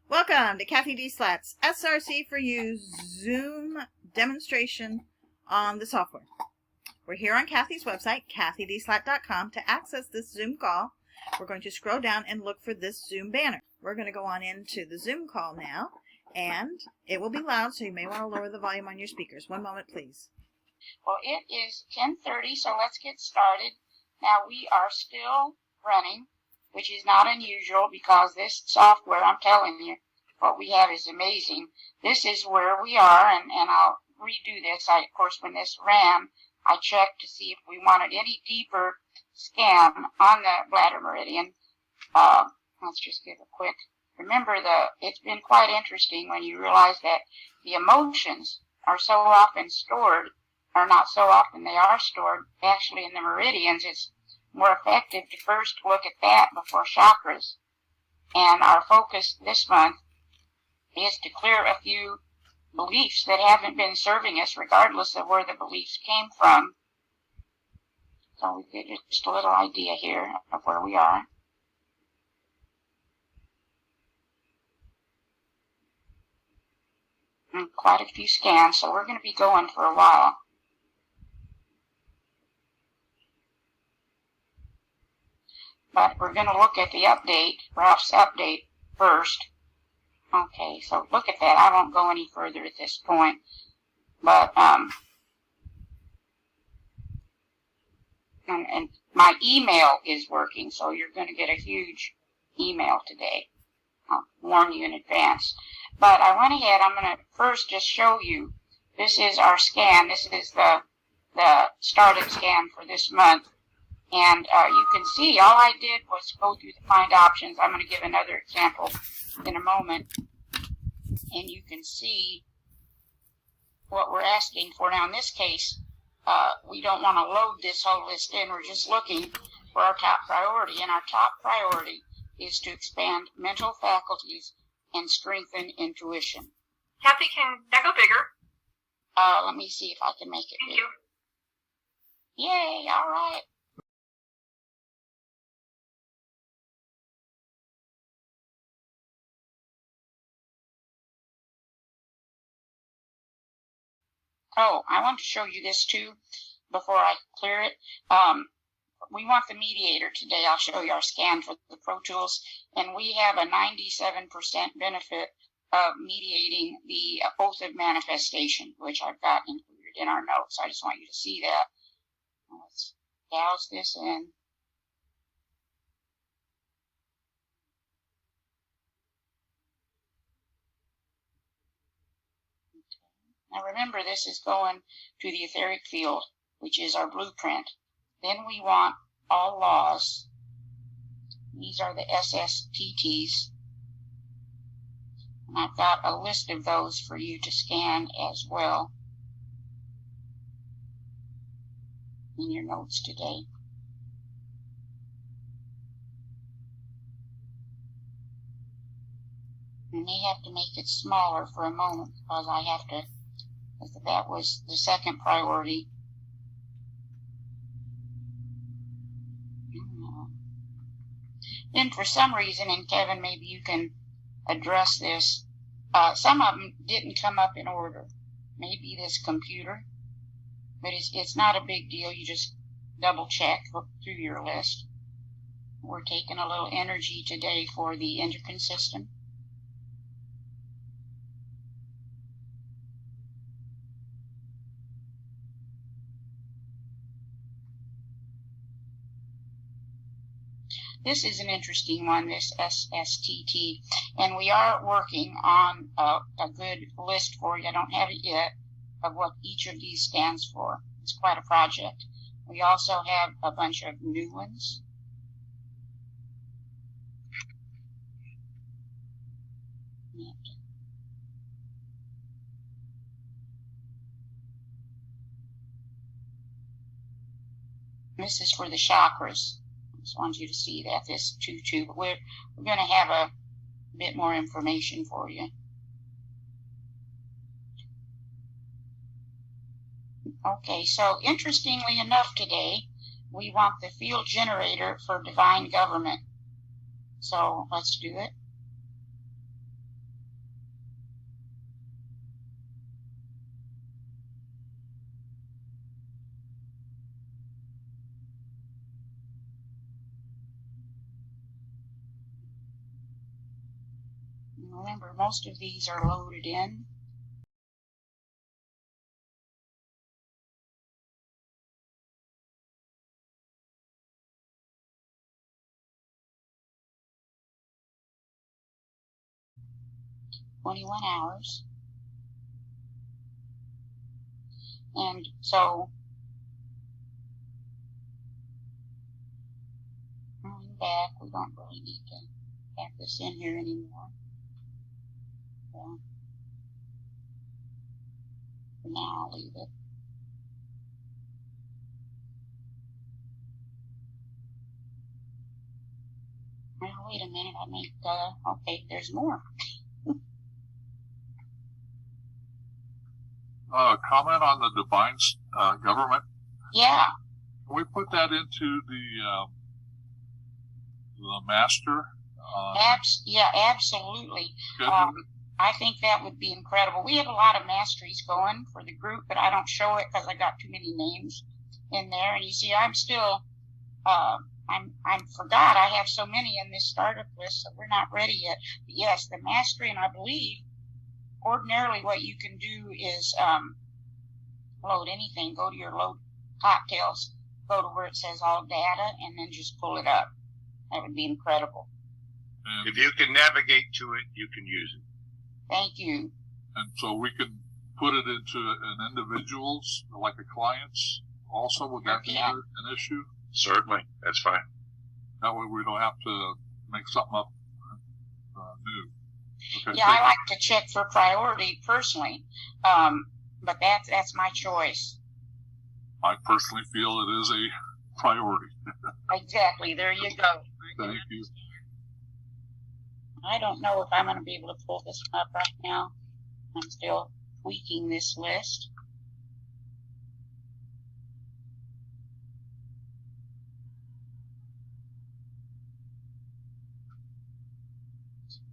Welcome to CathyDSlaught's SRC4u Zoom demonstration on the software. We're here on Cathy's website, CathyDSlaght.com. To access this Zoom call, we're going to scroll down and look for this Zoom banner. We're going to go on into the Zoom call now, and it will be loud, so you may want to lower the volume on your speakers. One moment, please. Well, it is 10:30, so let's get started. Now, we are still running, which is not unusual because this software, I'm telling you, what we have is amazing. This is where we are, and I'll redo this. Of course, when this ran, I checked to see if we wanted any deeper scan on the bladder meridian. Let's just give a quick. Remember, it's been quite interesting when you realize that the emotions are so often stored, or not so often, they are stored actually in the meridians. It's more effective to first look at that before chakras. And our focus this month is to clear a few beliefs that haven't been serving us, regardless of where the beliefs came from. So we get just a little idea here of where we are. And quite a few scans, so we're going to be going for a while. But we're going to look at the update, Ralph's update first. Okay, so look at that. I won't go any further at this point. But, and my email is working, so you're going to get a huge email today. I'll warn you in advance. But I went ahead, I'm going to first just show you, this is our scan. This is the started scan for this month. And you can see all I did was go through the find options. I'm going to give another example in a moment. And you can see what we're asking for. Now, in this case, we don't want to load this whole list in. We're just looking for our top priority. And our top priority is to expand mental faculties and strengthen intuition. Cathy, can that go bigger? Let me see if I can make it bigger. Thank you. Yay, all right. Oh, I want to show you this too before I clear it. We want the mediator today. I'll show you our scan for the Pro Tools, and we have a 97% benefit of mediating the oath of manifestation, which I've got included in our notes. I just want you to see that. Let's douse this in. Now remember, this is going to the etheric field, which is our blueprint. Then we want all laws. These are the SSTTs. And I've got a list of those for you to scan as well in your notes today. I may have to make it smaller for a moment because I have to. That was the second priority. Then for some reason, and Kevin, maybe you can address this, some of them didn't come up in order. Maybe this computer, but it's not a big deal. You just double check, look through your list. We're taking a little energy today for the endocrine system. This is an interesting one, this SSTT, and we are working on a good list for you. I don't have it yet of what each of these stands for. It's quite a project. We also have a bunch of new ones. This is for the chakras. I just wanted you to see that, this 2-2, but we're going to have a bit more information for you. Okay, so interestingly enough today, we want the field generator for divine government. So let's do it. Remember, most of these are loaded in. "21 hours." And so, going back, we don't really need to have this in here anymore. So, for now, I'll leave it. Now, wait a minute, I make, okay, there's more. Comment on the divine government. Yeah. Can we put that into the master? Yeah, absolutely. I think that would be incredible. We have a lot of masteries going for the group, but I don't show it because I got too many names in there. And you see, I'm still, I forgot I have so many in this startup list, so we're not ready yet. But yes, the mastery, and I believe ordinarily what you can do is load anything. Go to your load cocktails, go to where it says all data, and then just pull it up. That would be incredible. If you can navigate to it, you can use it. Thank you. And so we can put it into an individual's, like a client's also. Would that be an issue? Certainly. That's fine. That way we don't have to make something up new. Okay, yeah, I like to check for priority personally, but that's my choice. I personally feel it is a priority. Exactly. There you go. Thank you. I don't know if I'm going to be able to pull this one up right now. I'm still tweaking this list.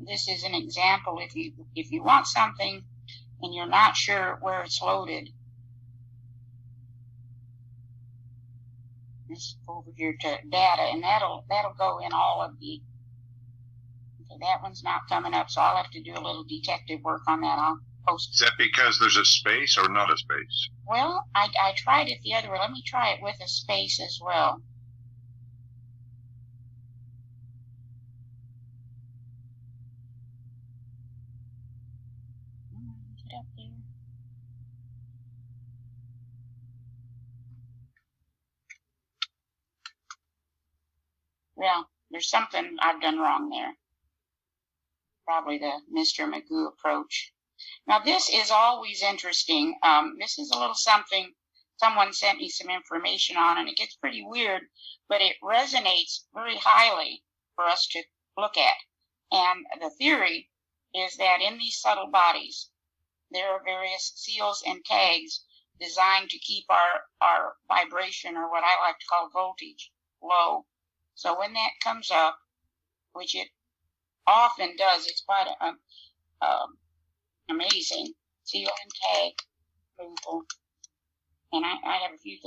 This is an example. If you want something and you're not sure where it's loaded, let's go over here to data, and that'll go in all of the. Okay, that one's not coming up, so I'll have to do a little detective work on that. I'll post. Is that because there's a space or not a space? Well, I tried it the other way. Let me try it with a space as well. Get up there. Well, there's something I've done wrong there. Probably the Mr. Magoo approach. Now, this is always interesting. This is a little something someone sent me some information on, and it gets pretty weird, but it resonates very highly for us to look at. And the theory is that in these subtle bodies, there are various seals and tags designed to keep our vibration, or what I like to call voltage, low. So when that comes up, which it often does, it's quite amazing. Seal and tag removal. And I have a few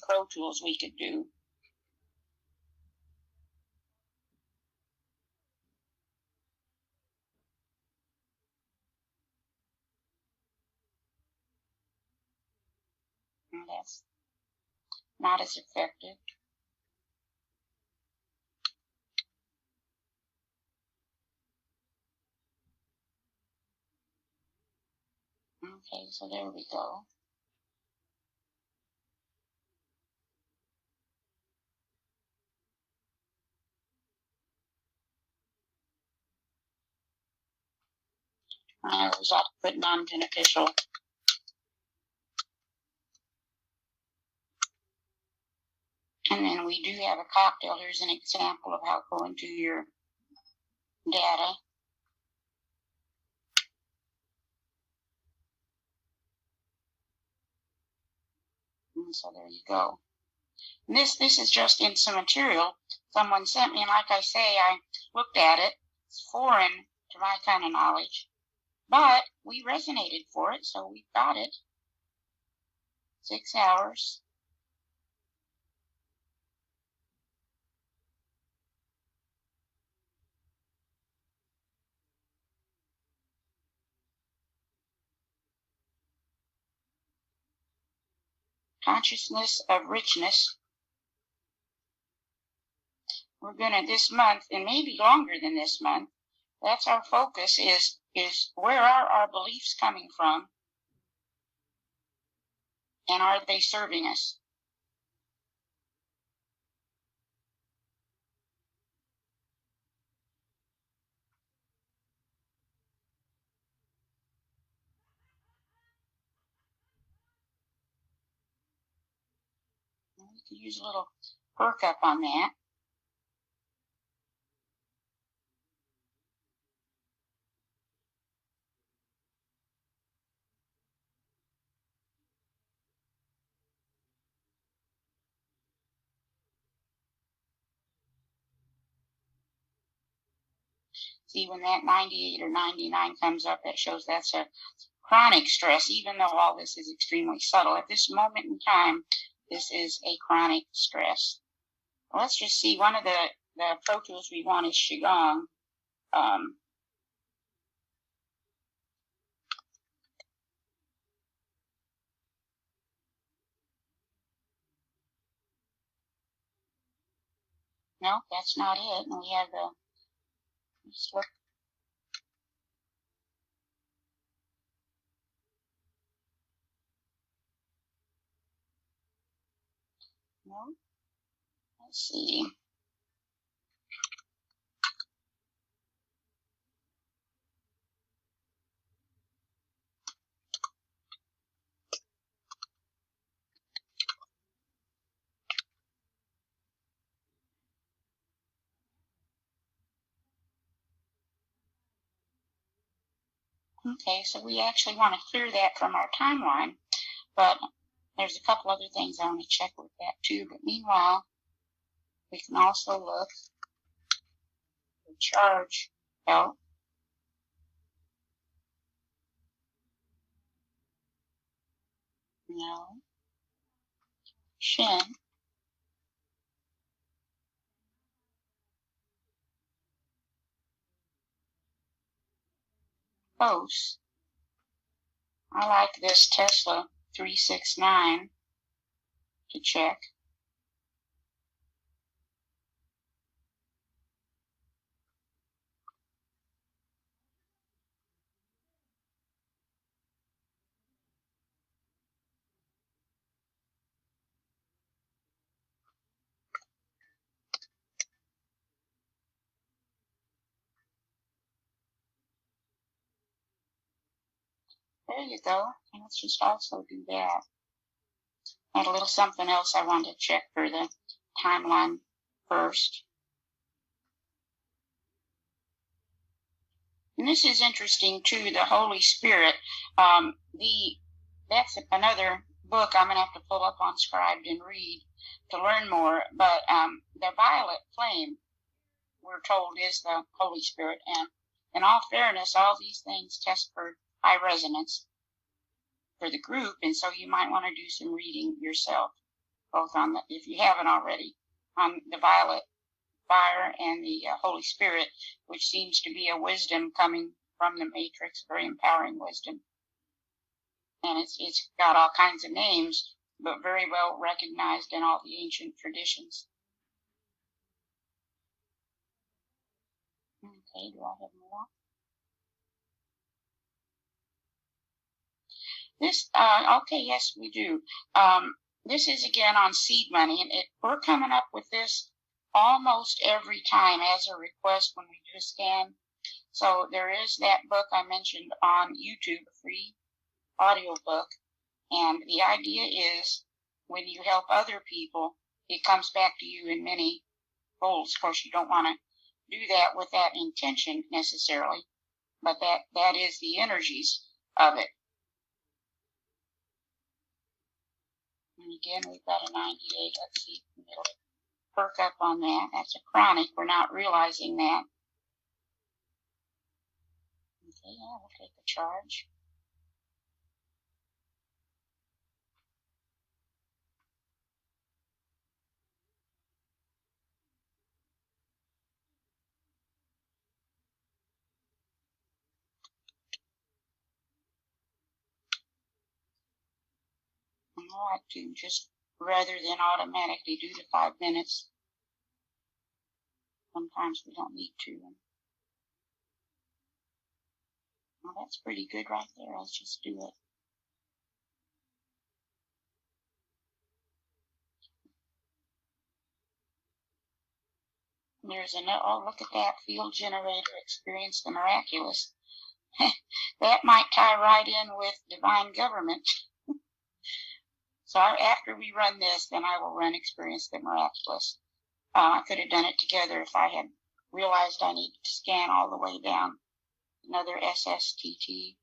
pro tools we could do. And that's not as effective. Okay, so there we go. I was off to put non-beneficial. And then we do have a cocktail. Here's an example of how to go into your data. And so there you go. And this is just in some material someone sent me. And like I say, I looked at it. It's foreign to my kind of knowledge. But we resonated for it, so we've got it. 6 hours. consciousness of richness. We're going to this month, and maybe longer than this month, that's our focus, is where are our beliefs coming from, and are they serving us? We could use a little perk up on that. See, when that 98 or 99 comes up, that shows that's a chronic stress, even though all this is extremely subtle. At this moment in time, this is a chronic stress. Well, let's just see. One of the Pro Tools we want is QiGong. No, that's not it. And we have the, let's look. No, let's see. Okay, so we actually want to clear that from our timeline, but there's a couple other things I want to check with that too. But meanwhile, we can also look for charge health. No. Shin. Close. I like this Tesla 369 to check. There you go. And let's just also do that. And a little something else I wanted to check for the timeline first. And this is interesting too, the Holy Spirit. That's another book I'm gonna have to pull up on Scribed and read to learn more. But the violet flame, we're told, is the Holy Spirit. And in all fairness, all these things test for high resonance for the group, and so you might want to do some reading yourself, both on the, if you haven't already, on the violet fire and the Holy Spirit, which seems to be a wisdom coming from the matrix, very empowering wisdom. And it's got all kinds of names, but very well recognized in all the ancient traditions. Okay, do I have more? This, okay, yes, we do. This is again on seed money, and we're coming up with this almost every time as a request when we do a scan. So there is that book I mentioned on YouTube, a free audio book, and the idea is when you help other people, it comes back to you in many folds. Of course, you don't want to do that with that intention necessarily, but that is the energies of it. And again, we've got a 98. Let's see, it'll perk up on that. That's a chronic. We're not realizing that. Okay, yeah, we'll take the charge. I like to just, rather than automatically do the 5 minutes. Sometimes we don't need to. Well, that's pretty good right there. Let's just do it. There's another, oh, look at that. Field generator experienced the miraculous. That might tie right in with divine government. So after we run this, then I will run experience the miraculous. I could have done it together if I had realized I needed to scan all the way down. Another SSTT.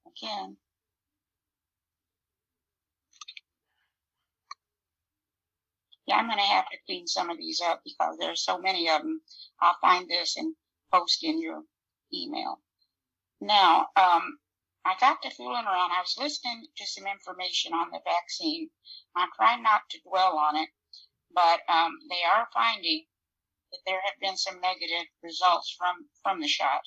Again. Yeah, I'm going to have to clean some of these up because there's so many of them. I'll find this and post in your email. Now, I got to fooling around. I was listening to some information on the vaccine. I'm trying not to dwell on it, but they are finding that there have been some negative results from the shot.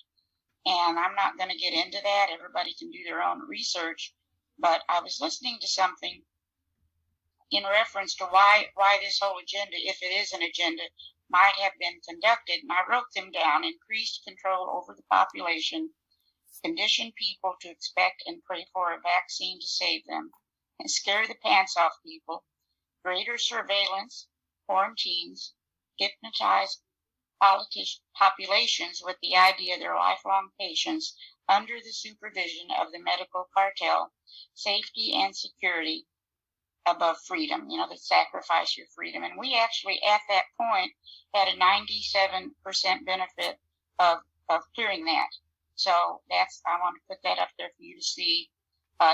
And I'm not going to get into that. Everybody can do their own research. But I was listening to something in reference to why this whole agenda, if it is an agenda, might have been conducted. And I wrote them down. Increased control over the population, condition people to expect and pray for a vaccine to save them, and scare the pants off people, greater surveillance, quarantines, hypnotize populations with the idea they're lifelong patients under the supervision of the medical cartel, safety and security above freedom, that sacrifice your freedom. And we actually, at that point, had a 97% benefit of clearing that. So I want to put that up there for you to see.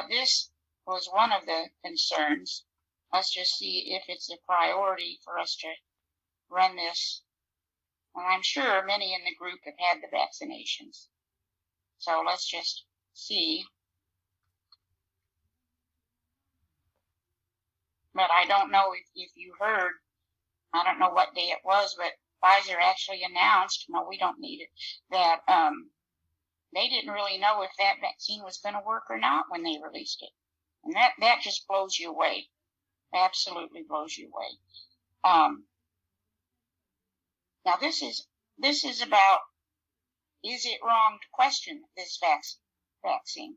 This was one of the concerns. Let's just see if it's a priority for us to run this. And I'm sure many in the group have had the vaccinations. So let's just see. But I don't know if you heard, I don't know what day it was, but Pfizer actually announced, no, we don't need it, that they didn't really know if that vaccine was going to work or not when they released it. And that just blows you away. Absolutely blows you away. Now this is about, is it wrong to question this vaccine?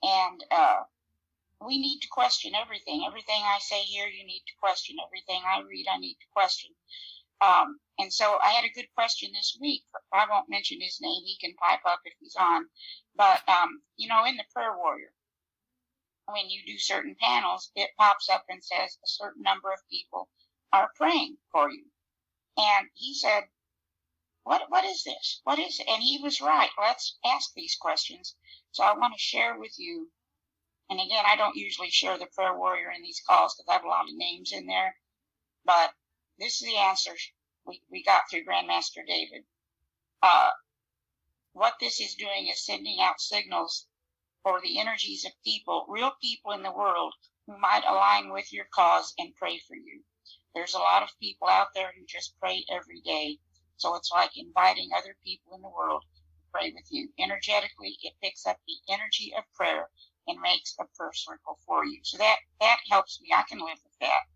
And we need to question everything. Everything I say here, you need to question. Everything I read, I need to question. And so I had a good question this week. I won't mention his name. He can pipe up if he's on. But, in the Prayer Warrior, when you do certain panels, it pops up and says a certain number of people are praying for you. And he said, what is this? What is it? And he was right. Let's ask these questions. So I want to share with you. And again, I don't usually share the Prayer Warrior in these calls because I have a lot of names in there. But this is the answer we got through Grandmaster David. What this is doing is sending out signals for the energies of people, real people in the world, who might align with your cause and pray for you. There's a lot of people out there who just pray every day. So it's like inviting other people in the world to pray with you. Energetically, it picks up the energy of prayer and makes a prayer circle for you. So that helps me. I can live with that.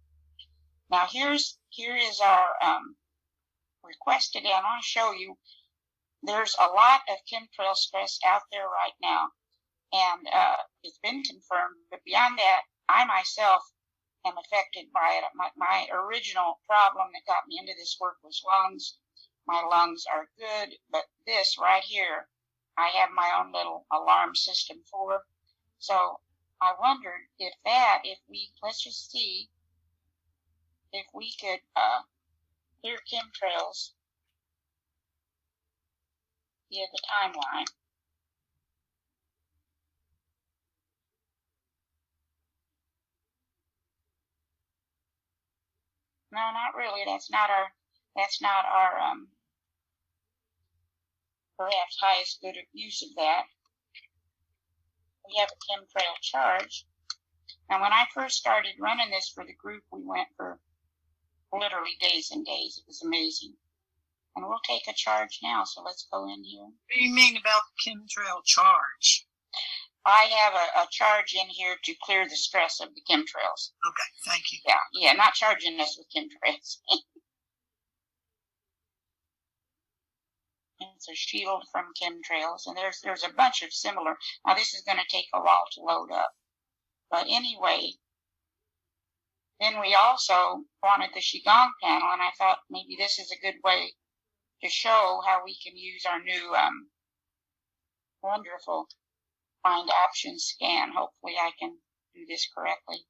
Now here is our request today. I want to show you there's a lot of chemtrail stress out there right now. And it's been confirmed. But beyond that, I myself am affected by it. My original problem that got me into this work was lungs. My lungs are good, but this right here, I have my own little alarm system for. So I wondered let's just see if we could clear chemtrails via the timeline. No, not really. That's not our perhaps highest good use of that. We have a chemtrail charge. Now, when I first started running this for the group, we went for literally days and days. It was amazing. And we'll take a charge now, so let's go in here. What do you mean about the chemtrail charge? I have a charge in here to clear the stress of the chemtrails. Okay, thank you. Yeah, not charging us with chemtrails. It's a shield from chemtrails, and there's a bunch of similar. Now this is going to take a while to load up, but anyway. Then we also wanted the QiGong panel, and I thought maybe this is a good way to show how we can use our new wonderful Find Options scan. Hopefully I can do this correctly.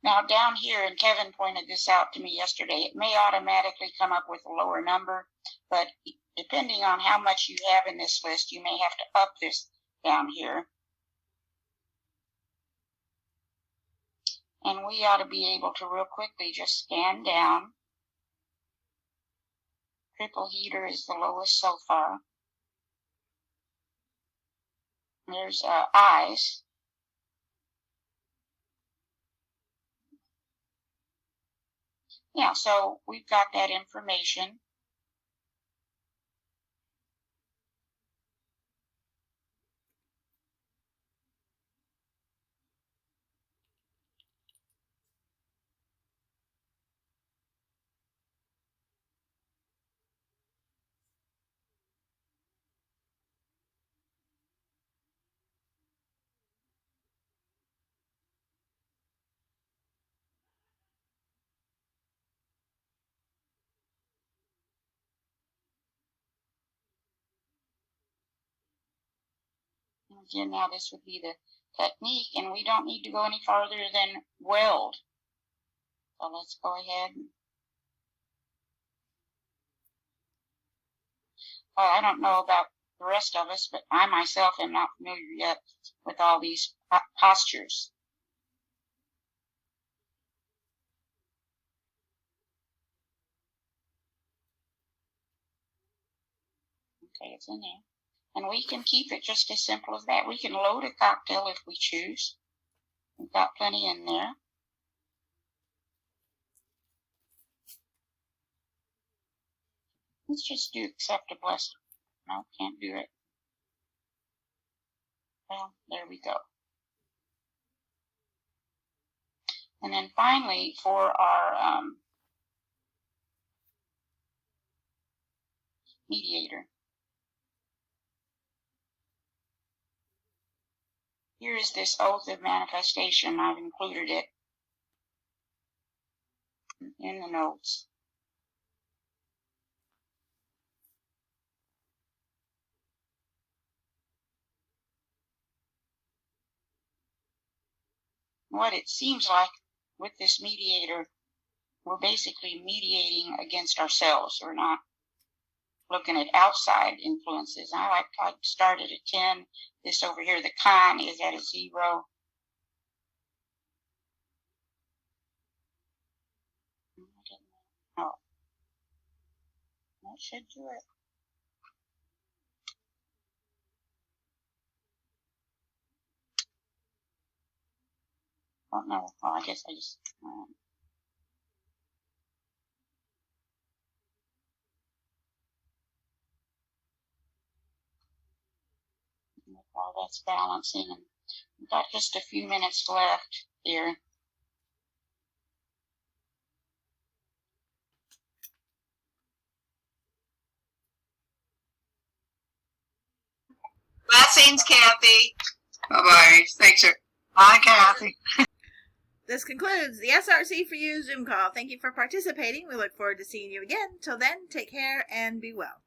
Now down here, and Kevin pointed this out to me yesterday, it may automatically come up with a lower number, but depending on how much you have in this list, you may have to up this down here. And we ought to be able to real quickly just scan down. Triple heater is the lowest so far. There's eyes. Yeah, so we've got that information. Again, now this would be the technique, and we don't need to go any farther than weld. So let's go ahead. Well, I don't know about the rest of us, but I myself am not familiar yet with all these postures. Okay, it's in there. And we can keep it just as simple as that. We can load a cocktail if we choose. We've got plenty in there. Let's just do accept a blessing. No, can't do it. Well, there we go. And then finally, for our mediator. Here is this oath of manifestation. I've included it in the notes. What it seems like with this mediator, we're basically mediating against ourselves. We're not looking at outside influences. I started at 10. This over here, the con is at a 0. Oh, that should do it. Oh no, well, I guess I just. While that's balancing, and we've got just a few minutes left here. Blessings, Cathy. Bye-bye. Thanks, sir. Bye, Cathy. This concludes the SRC4u Zoom call. Thank you for participating. We look forward to seeing you again. Till then, take care and be well.